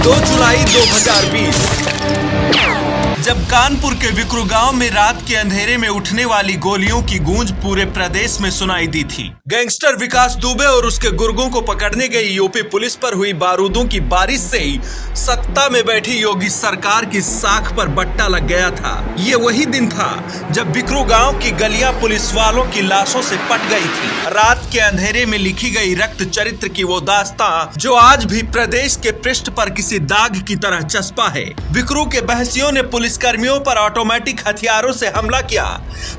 2 जुलाई 2020 जब कानपुर के विक्रू गांव में रात के अंधेरे में उठने वाली गोलियों की गूंज पूरे प्रदेश में सुनाई दी थी। गैंगस्टर विकास दुबे और उसके गुर्गों को पकड़ने गई यूपी पुलिस पर हुई बारूदों की बारिश से ही सत्ता में बैठी योगी सरकार की साख पर बट्टा लग गया था। ये वही दिन था जब विक्रू गांव की गलियां पुलिस वालों की लाशों से पट गई थी। रात के अंधेरे में लिखी गई रक्त चरित्र की वो दास्तां जो आज भी प्रदेश के पृष्ठ पर किसी दाग की तरह चस्पा है। विक्रू के बहसियों ने पुलिस कर्मियों पर ऑटोमेटिक हथियारों से हमला किया।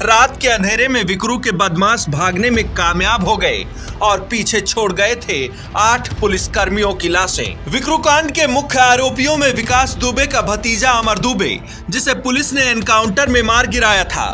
रात के अंधेरे में विक्रू के बदमाश भागने में कामयाब हो गए और पीछे छोड़ गए थे 8 पुलिस कर्मियों की लाशें। विक्रू कांड के मुख्य आरोपियों में विकास दुबे का भतीजा अमर दुबे, जिसे पुलिस ने एनकाउंटर में मार गिराया था,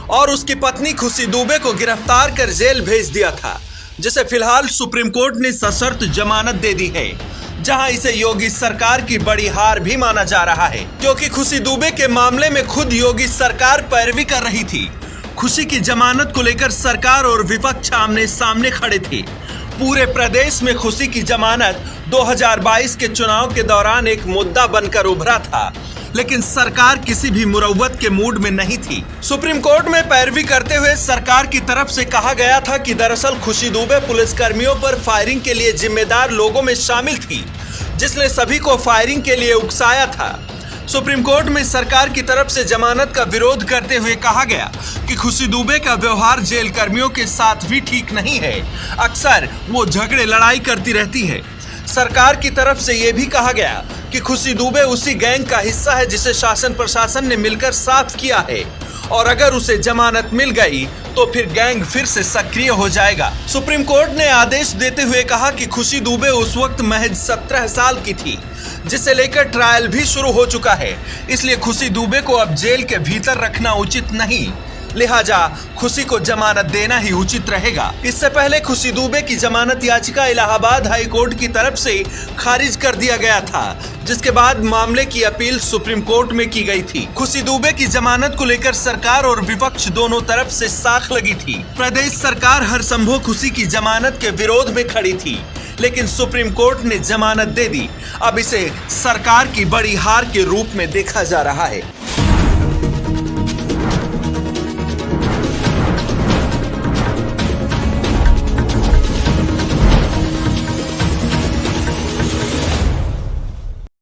और उसकी पत्नी खुशी दुबे को गिरफ्तार कर जेल भेज दिया था, जिसे फिलहाल सुप्रीम कोर्ट ने सशर्त जमानत दे दी है, जहां इसे योगी सरकार की बड़ी हार भी माना जा रहा है, क्योंकि खुशी दुबे के मामले में खुद योगी सरकार पैरवी कर रही थी। खुशी की जमानत को लेकर सरकार और विपक्ष आमने सामने खड़े थे। पूरे प्रदेश में खुशी की जमानत 2022 के चुनाव के दौरान एक मुद्दा बनकर उभरा था, लेकिन सरकार किसी भी मुरव्वत के मूड में नहीं थी। सुप्रीम कोर्ट में पैरवी करते हुए सरकार की तरफ से कहा गया था कि दरअसल खुशी दुबे पुलिसकर्मियों पर फायरिंग के लिए जिम्मेदार लोगों में शामिल थी, जिसने सभी को फायरिंग के लिए उकसाया था। सुप्रीम कोर्ट में सरकार की तरफ से जमानत का विरोध करते हुए कहा गया कि खुशी दुबे का व्यवहार जेल कर्मियों के साथ भी ठीक नहीं है। अक्सर वो झगड़े लड़ाई करती रहती है। सरकार की तरफ से ये भी कहा गया कि खुशी दुबे उसी गैंग का हिस्सा है जिसे शासन प्रशासन ने मिलकर साफ किया है, और अगर उसे जमानत मिल गई तो फिर गैंग फिर से सक्रिय हो जाएगा। सुप्रीम कोर्ट ने आदेश देते हुए कहा कि खुशी दुबे उस वक्त महज 17 साल की थी, जिसे लेकर ट्रायल भी शुरू हो चुका है। इसलिए खुशी दुबे को अब जेल के भीतर रखना उचित नहीं, लिहाजा खुशी को जमानत देना ही उचित रहेगा। इससे पहले खुशी दुबे की जमानत याचिका इलाहाबाद हाई कोर्ट की तरफ से खारिज कर दिया गया था, जिसके बाद मामले की अपील सुप्रीम कोर्ट में की गई थी। खुशी दुबे की जमानत को लेकर सरकार और विपक्ष दोनों तरफ से साख लगी थी। प्रदेश सरकार हर संभव खुशी की जमानत के विरोध में खड़ी थी, लेकिन सुप्रीम कोर्ट ने जमानत दे दी। अब इसे सरकार की बड़ी हार के रूप में देखा जा रहा है।